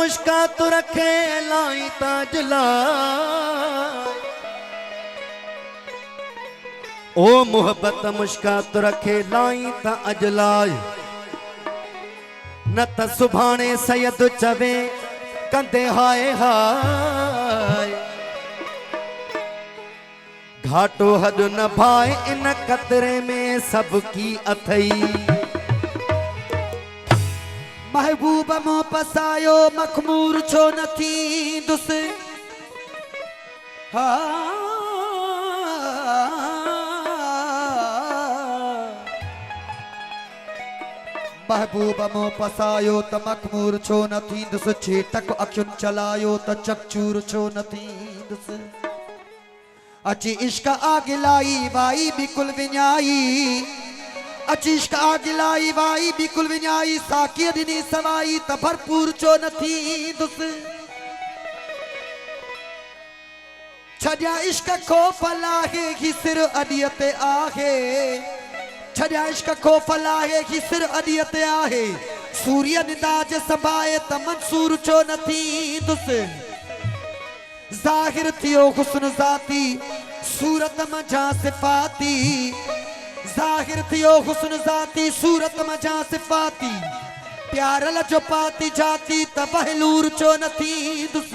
मुस्कात रखे लाई ताजला। ओ मोहब्बत मुस्कात रखे लाई ता अजलाय। न त सुभाणे सैयद चवे कंदे हाय हाय। घाटो हद न भाए इन कतरे में सबकी अथई। महबूब मो पसायो मखमूर छो न थींदुस। महबूब मो पसायो त मखमूर छो न थींदुस। छेटक अखियुन चलायो त चकचूर छो न थींदुस। अची इश्क आगिलाई वाई बिकुल विञाई। अची इश्क आगिलाई वाई बिकुल विञाई। साकी दिनी सवाई त भरपूर छो न थींदुस। छड्या इश्क खौफ लाहे ही सिर अडियत आहे। छड्या इश्क खौफ लाहे ही सिर अडियत आहे। सूर्य निदाज सबाए त मंसूर छो न थींदुस। ज़ाहिर थियो हुस्न ज़ाती सूरत मजा सिफाती। ज़ाहिर थियो हुस्न ज़ाती सूरत मजा सिफाती। प्यारल जो पाती जाती त बहलूर छो न थींदुस।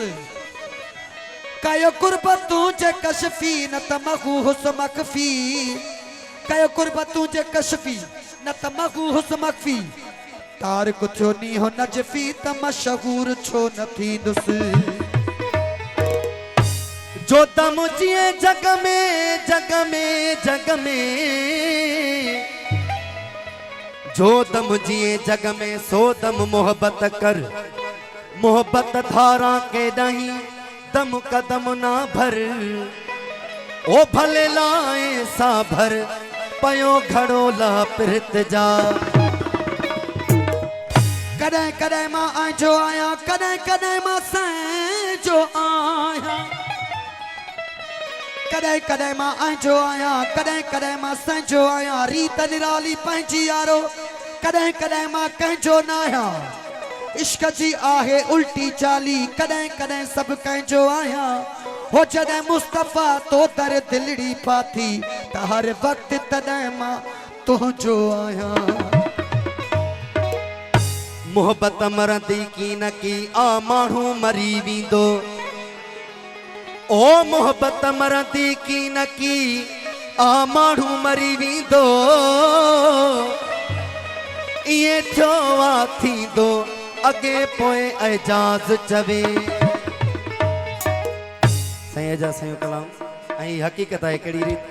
कयो कुर्बतूं जे कशफी न त मखू हुस मखफी। कयो कुर्बतूं जे कशफी न त मखू हुस मखफी। तारिक थियो नी हो नजफी त मशहूर छो न थींदुस। जो दम जिए जग में जग में जग में। जो दम जिए जग में सो दम मोहब्बत कर। मोहब्बत धारा के नहीं दम कदम ना भर। ओ भले लाए सा भर पयो घड़ोला पिरत जा। कदे कदे मां आजो आया कदे कदे मां जो आया। कदे कदे मां आजो आया कदे कदे मां जो आया। रीत निराली पंहिंजी यारो कदे कदे मां कंहिंजो न आया। इश्क जी आहे उल्टी चाली कदे कदे सब कंहिंजो आया। हो जॾहिं मुस्तफ़ा तो दर दिलड़ी पाती त हर वक्त तॾहिं मां तुंहिंजो आया। मोहब्बत मरंदी की न की आ माण्हू मरी वेंदो। ओ मोहब्बत मरंदी की न की आ माण्हू मरी वेंदो। इए थियो आ थींदो अगे पोए एजाज चवे। सही जा सही कलाम ऐं हकीकत आहे कहिड़ी रीत।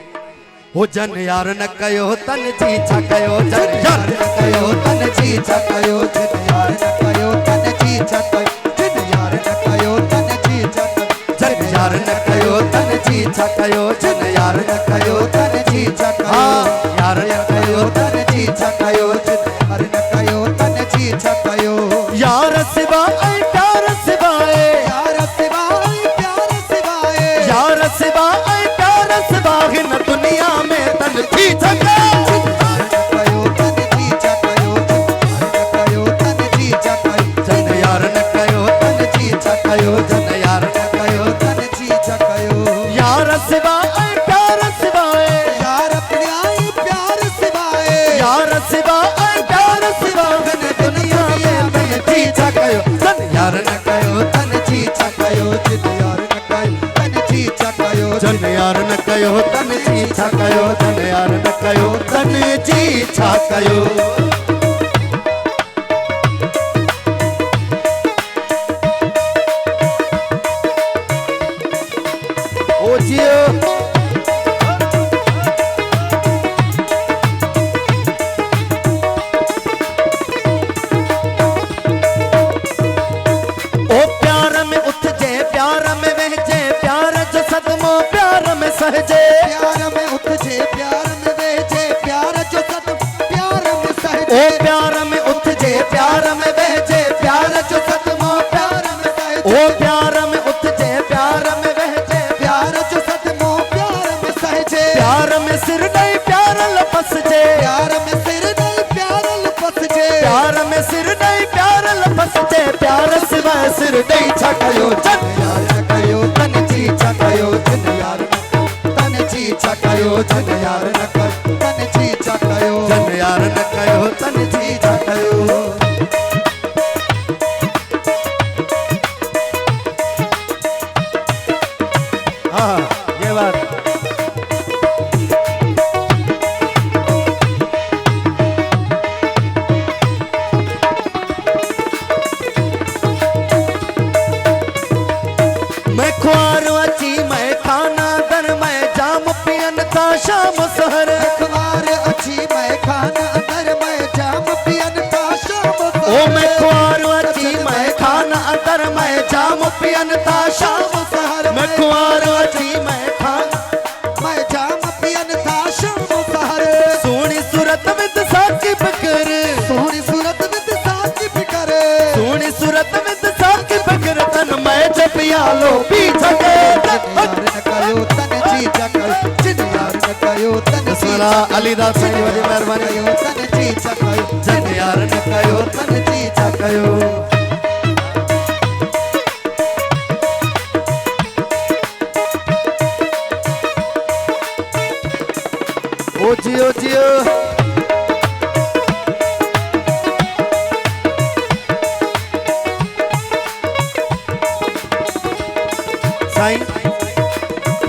हो जन यार न कयो तन जी छा कयो। जन यार न कयो तन जी छा कयो। जन यार न कयो तन जी छा कयो। जन यार न कयो तन जी छा कयो। जन यार न कयो तन जी छा कयो। जन यार न कयो तन जी छा कयो। यार न कयो तन जी छा कयो। जन यार न कयो तन जी छा कयो। यार सिवाए प्यार सिवाए। यार सिवाए प्यार सिवाए। यार सिवाए प्यार सिवाए न दुनिया में तन थी छका। जन यार न कयो तन जी छा कयो। जन यार न कयो तन जी छा कयो। यार सिवाए प्यार सिवाए। यार अपने आई प्यार सिवाए। यार सिवाए प्यार सिवाए न दुनिया में तन जी छा कयो। जन यार न कयो तन जी छा कयो। जन यार न कयो तन जी छा कयो। जन यार न कयो तन जी छा कयो। जन यार न कयो तन जी छा कयो। ओ जियो ओ प्यार में उठजे प्यार में वहजे प्यार जो सदमो प्यार में सहजे। प्यार में उठजे प्यार में बहजे प्यार जो सद प्यार में सहजे। ओ प्यार में उठजे प्यार में वहजे प्यार जो सदमो प्यार में सहजे। ओ प्यार में उठजे प्यार में वहजे प्यार जो सदमो प्यार में सहजे। प्यार में सिर नहीं प्यार लपसजे। प्यार में सिर नहीं प्यार लपसजे। प्यार में सिर नहीं प्यार लपसजे। प्यार सिवाय सिर दई छकयो जन यार न कयो तन जी छकयो जन यार तन जी छकयो जन यार न कर तन जी छकयो जन यार न कयो तन जी छकयो हाँ ये बात मैं ख्वार अची मैं खाना दर मैं जाम पियन था शाम सहर अखबार अच्छी मैं खाना अंदर मैं जाम पियन था शाम ओ मैं ख्वार अची मैं खाना दर मैं जाम पियन था शाम सहर मैं ख्वार अची मैं खाना मैं जाम पियन था शाम सहर सोनी सूरत विद साकिब कर सोहनी सूरत विद साकिब करे सोनी सूरत विद साकिब कर तन मैं जपिया लो पीछे यार न कयो तन जी छकयो जिन यार न कयो तन जी सला अलीदास साईं जी वॾी महिरबानी छकयो तन जी छकयो जन यार न कयो तन जी छकयो ओ जियो जियो साईं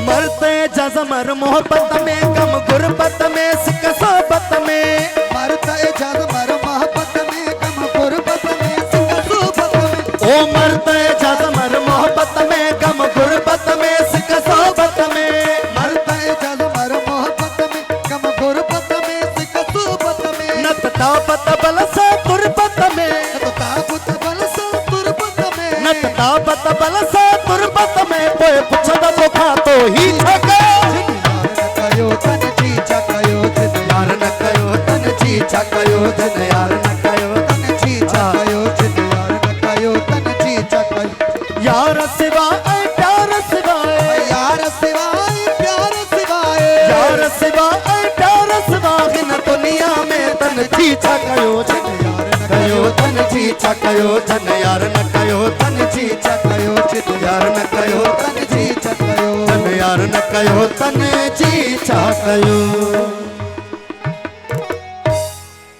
मरते जज़मर मोहब्बत में गम गुरबत में सिक सोबत में मरता इजाज मर मोहब्बत में गम गुरबत में सिक सोबत में ओ मरते जज़मर मोहब्बत में गम गुरबत में सिक सोबत में मरता इजाज मर मोहब्बत में गम गुरबत में सिक सोबत में नत ताबत बल सा तुरबत में तो ताबत बल सा तुरबत में नत ताबत बल सा तुरबत में पोए पुछदा तो खा तो ही छके यार न कयो तन जी छकयो यार न कयो तन जी छकयो जन यार न कयो तन जी छकयो तन जी छकयो यार सिवाय प्यार सिवाय यार सिवाय प्यार सिवाय यार सिवाय प्यार सिवाय न दुनिया में तन जी छकयो जन यार न कयो तन जी छकयो जन यार न